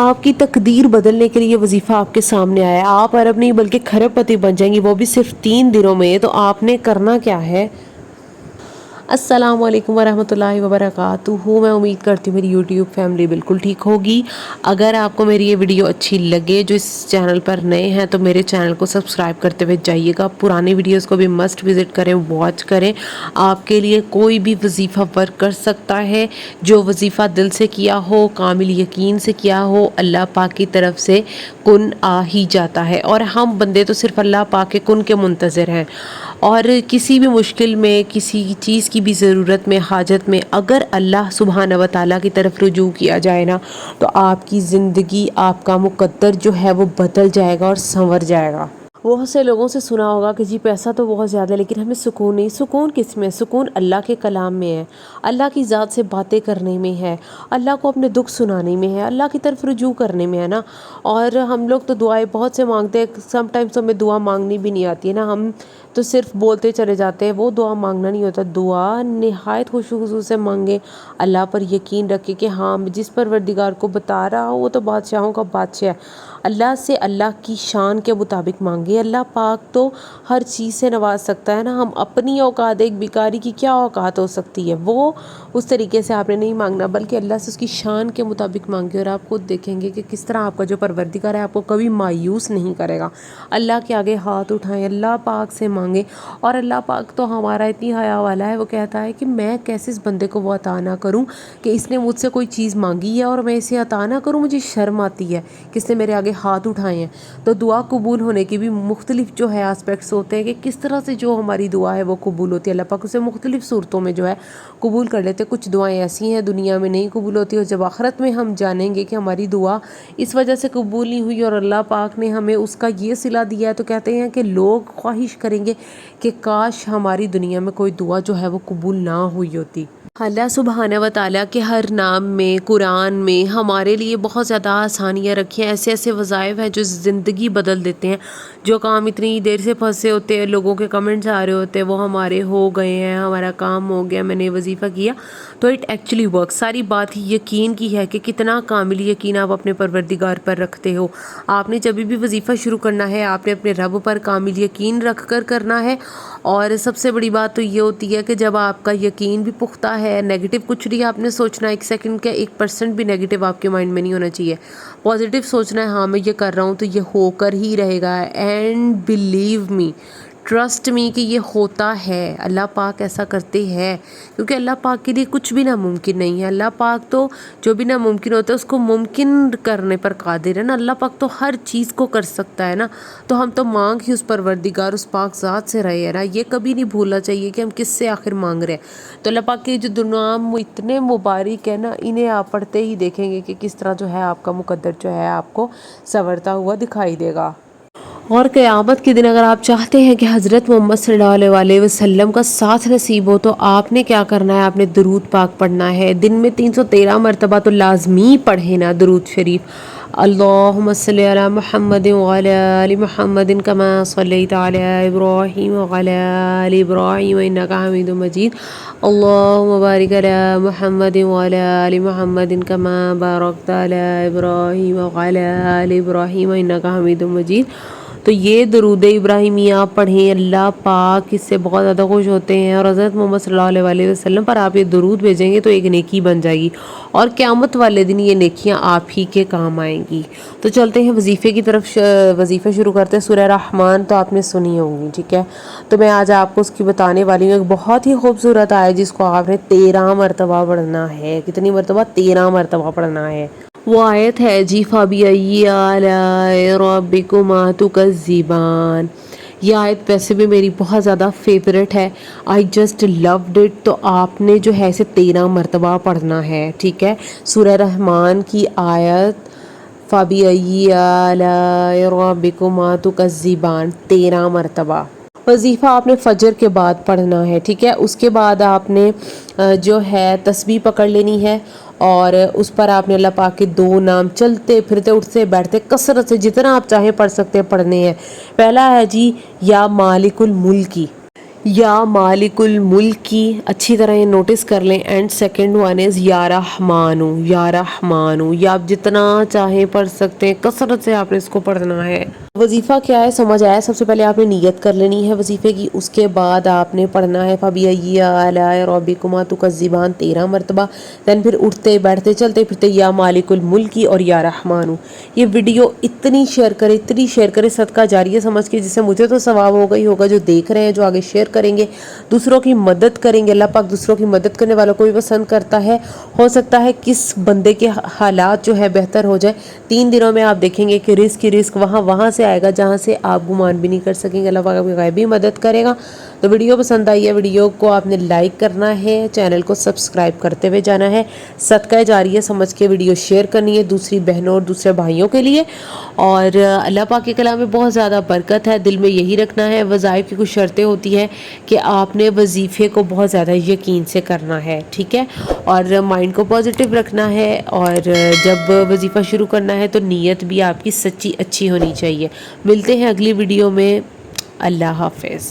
آپ کی تقدیر بدلنے کے لیے وظیفہ آپ کے سامنے آیا ہے، آپ ارب نہیں بلکہ کھرب پتی بن جائیں گی، وہ بھی صرف 3 دنوں میں۔ تو آپ نے کرنا کیا ہے؟ السلام علیکم ورحمۃ اللہ وبرکاتہ۔ میں امید کرتی ہوں میری یوٹیوب فیملی بالکل ٹھیک ہوگی۔ اگر آپ کو میری یہ ویڈیو اچھی لگے، جو اس چینل پر نئے ہیں تو میرے چینل کو سبسکرائب کرتے ہوئے جائیے گا، پرانی ویڈیوز کو بھی مسٹ وزٹ کریں، واچ کریں۔ آپ کے لیے کوئی بھی وظیفہ ورک کر سکتا ہے، جو وظیفہ دل سے کیا ہو، کامل یقین سے کیا ہو، اللہ پاک کی طرف سے کن آ ہی جاتا ہے، اور ہم بندے تو صرف اللہ پاک کے کن کے منتظر ہیں۔ اور کسی بھی مشکل میں، کسی چیز کی بھی ضرورت میں، حاجت میں اگر اللہ سبحانہ و تعالیٰ کی طرف رجوع کیا جائے نا، تو آپ کی زندگی، آپ کا مقدر جو ہے وہ بدل جائے گا اور سنور جائے گا۔ بہت سے لوگوں سے سنا ہوگا کہ جی پیسہ تو بہت زیادہ ہے لیکن ہمیں سکون نہیں۔ سکون کس میں؟ سکون اللہ کے کلام میں ہے، اللہ کی ذات سے باتیں کرنے میں ہے، اللہ کو اپنے دکھ سنانے میں ہے، اللہ کی طرف رجوع کرنے میں ہے نا۔ اور ہم لوگ تو دعائیں بہت سے مانگتے ہیں، سم ٹائمز ہمیں دعا مانگنی بھی نہیں آتی ہے نا، ہم تو صرف بولتے چلے جاتے ہیں، وہ دعا مانگنا نہیں ہوتا۔ دعا نہایت خشوع و خضوع سے مانگے، اللہ پر یقین رکھے کہ ہاں جس پروردگار کو بتا رہا ہو وہ تو بادشاہوں کا بادشاہ ہے، اللہ سے اللہ کی شان کے مطابق مانگے۔ اللہ پاک تو ہر چیز سے نواز سکتا ہے نا، ہم اپنی اوقات، ایک بیکاری کی کیا اوقات ہو سکتی ہے، وہ اس طریقے سے آپ نے نہیں مانگنا، بلکہ اللہ سے اس کی شان کے مطابق مانگے، اور آپ خود دیکھیں گے کہ کس طرح آپ کا جو پروردگار ہے آپ کو کبھی مایوس نہیں کرے گا۔ اللہ کے آگے ہاتھ اٹھائیں، اللہ پاک سے مانگیں، اور اللہ پاک تو ہمارا اتنی حیا والا ہے، وہ کہتا ہے کہ میں کیسے اس بندے کو وہ عطا نہ کروں کہ اس نے مجھ سے کوئی چیز مانگی ہے اور میں اسے عطا نہ کروں، مجھے شرم آتی ہے کہ اس نے میرے آگے ہاتھ اٹھائے ہیں۔ تو دعا قبول ہونے کے بھی مختلف جو ہے آسپیکٹس ہوتے ہیں کہ کس طرح سے جو ہماری دعا ہے وہ قبول ہوتی ہے، اللہ پاک اسے مختلف صورتوں میں جو ہے قبول کر لیتے ہیں۔ کچھ دعائیں ایسی ہیں دنیا میں نہیں قبول ہوتی، اور جب آخرت میں ہم جانیں گے کہ ہماری دعا اس وجہ سے قبول نہیں ہوئی اور اللہ پاک نے ہمیں اس کا یہ صلہ دیا ہے، تو کہتے ہیں کہ لوگ خواہش کریں گے کہ کاش ہماری دنیا میں کوئی دعا جو ہے وہ قبول نہ ہوئی ہوتی۔ اللہ سبحانہ و تعالیٰ کے ہر نام میں، قرآن میں ہمارے لیے بہت زیادہ آسانیاں رکھی ہیں، ایسے ایسے وظائف ہیں جو زندگی بدل دیتے ہیں۔ جو کام اتنی دیر سے پھنسے ہوتے ہیں، لوگوں کے کمنٹس آ رہے ہوتے ہیں وہ ہمارے ہو گئے ہیں، ہمارا کام ہو گیا، میں نے وظیفہ کیا، تو اٹ ایکچولی ورک۔ ساری بات ہی یقین کی ہے کہ کتنا کامل یقین آپ اپنے پروردگار پر رکھتے ہو۔ آپ نے جب بھی وظیفہ شروع کرنا ہے آپ نے اپنے رب پر کامل یقین رکھ کر کرنا ہے، اور سب سے بڑی بات تو یہ ہوتی ہے کہ جب آپ کا یقین بھی پختہ ہے، نیگیٹو کچھ نہیں آپ نے سوچنا، 1 سیکنڈ کا 1% بھی نیگیٹو آپ کے مائنڈ میں نہیں ہونا چاہیے، پازیٹیو سوچنا ہے، ہاں میں یہ کر رہا ہوں تو یہ ہو کر ہی رہے گا، and believe me, trust me کہ یہ ہوتا ہے، اللہ پاک ایسا کرتے ہیں، کیونکہ اللہ پاک کے لیے کچھ بھی ناممکن نہیں ہے۔ اللہ پاک تو جو بھی ناممکن ہوتا ہے اس کو ممکن کرنے پر قادر ہے نا، اللہ پاک تو ہر چیز کو کر سکتا ہے نا، تو ہم تو مانگ ہی اس پروردگار، اس پاک ذات سے رہے ہیں نا، یہ کبھی نہیں بھولنا چاہیے کہ ہم کس سے آخر مانگ رہے ہیں۔ تو اللہ پاک کے جو نام اتنے مبارک ہیں نا، انہیں آپ پڑھتے ہی دیکھیں گے کہ کس طرح جو ہے آپ کا مقدر جو ہے آپ کو سنورتا ہوا دکھائی دے گا۔ اور قیامت کے دن اگر آپ چاہتے ہیں کہ حضرت محمد صلی اللہ علیہ وسلم کا ساتھ نصیب ہو، تو آپ نے کیا کرنا ہے؟ آپ نے درود پاک پڑھنا ہے، دن میں 313 مرتبہ تو لازمی پڑھیں نا درود شریف۔ اللہم صلی علی محمد وعلی آل محمد کما صلیت علی ابراہیم وعلی آل ابراہیم انک حمید مجید، اللہم بارک علی محمد وعلی آل محمد کما بارکت علی ابراہیم وعلی آل ابراہیم انک حمید مجید۔ تو یہ درود ابراہیمی آپ پڑھیں، اللہ پاک اس سے بہت زیادہ خوش ہوتے ہیں، اور حضرت محمد صلی اللہ علیہ وسلم پر آپ یہ درود بھیجیں گے تو ایک نیکی بن جائے گی، اور قیامت والے دن یہ نیکیاں آپ ہی کے کام آئیں گی۔ تو چلتے ہیں وظیفے کی طرف، وظیفہ شروع کرتے ہیں۔ سورہ رحمان تو آپ نے سنی ہوگی، ٹھیک ہے، تو میں آج آپ کو اس کی بتانے والی ہوں، ایک بہت ہی خوبصورت آیت جس کو آپ نے 13 مرتبہ پڑھنا ہے۔ کتنی مرتبہ؟ 13 مرتبہ پڑھنا ہے۔ وہ آیت ہے جی فَبِأَيِّ آلَاءِ رَبِّكُمَا تُكَذِّبَانِ۔ یہ آیت ویسے بھی میری بہت زیادہ فیوریٹ ہے، آئی جسٹ لوڈ اٹ، تو آپ نے جو ہے اسے 13 مرتبہ پڑھنا ہے، ٹھیک ہے۔ سورہ رحمان کی آیت فَبِأَيِّ آلَاءِ رَبِّكُمَا تُكَذِّبَانِ 13 مرتبہ۔ وظیفہ آپ نے فجر کے بعد پڑھنا ہے، ٹھیک ہے۔ اس کے بعد آپ نے جو ہے تسبیح پکڑ لینی ہے، اور اس پر آپ نے اللہ پاک کے 2 نام چلتے پھرتے اٹھتے بیٹھتے کثرت سے جتنا آپ چاہیں پڑھ سکتے ہیں پڑھنے ہیں۔ پہلا ہے جی یا مالک الملکی، یا مالک الملک کی اچھی طرح یہ نوٹس کر لیں. اینڈ سیکنڈ ون از یا رحمانو، یا رحمانو. یہ آپ جتنا چاہیں پڑھ سکتے ہیں، کثرت سے آپ نے اس کو پڑھنا ہے. وظیفہ کیا ہے سمجھ آیا؟ سب سے پہلے آپ نے نیت کر لینی ہے وظیفے کی، اس کے بعد آپ نے پڑھنا ہے فَبِأَيِّ آلَاءِ رَبِّكُمَا تُكَذِّبَانِ 13 مرتبہ. دین پھر اٹھتے بیٹھتے چلتے پھرتے یا مالک الملک کی اور یا رحمانو. یہ ویڈیو اتنی شیئر کرے صدقہ جاریہ سمجھ کے، جس سے مجھے تو ثواب ہوگا ہی ہوگا، جو دیکھ رہے ہیں جو آگے شیئر کریں گے دوسروں کی مدد کریں گے. اللہ پاک دوسروں کی مدد کرنے والوں کو بھی پسند کرتا ہے. ہو سکتا ہے کس بندے کے حالات جو ہے بہتر ہو جائے. 3 دنوں میں آپ دیکھیں گے کہ رزق وہاں سے آئے گا جہاں سے آپ گمان بھی نہیں کر سکیں گے. اللہ پاک آپ کی غیبی مدد کرے گا. تو ویڈیو پسند آئی ہے، ویڈیو کو آپ نے لائک کرنا ہے، چینل کو سبسکرائب کرتے ہوئے جانا ہے. صدقہ جاریہ سمجھ کے ویڈیو شیئر کرنی ہے دوسری بہنوں اور دوسرے بھائیوں کے لیے. اور اللہ پاک کے کلام میں بہت زیادہ برکت ہے. دل میں یہی رکھنا ہے. وظائف کی کچھ شرطیں ہوتی ہیں کہ آپ نے وظیفے کو بہت زیادہ یقین سے کرنا ہے، ٹھیک ہے، اور مائنڈ کو پازیٹیو رکھنا ہے. اور جب وظیفہ شروع کرنا ہے تو نیت بھی آپ کی سچی اچھی ہونی چاہیے. ملتے ہیں اگلی ویڈیو میں. اللہ حافظ.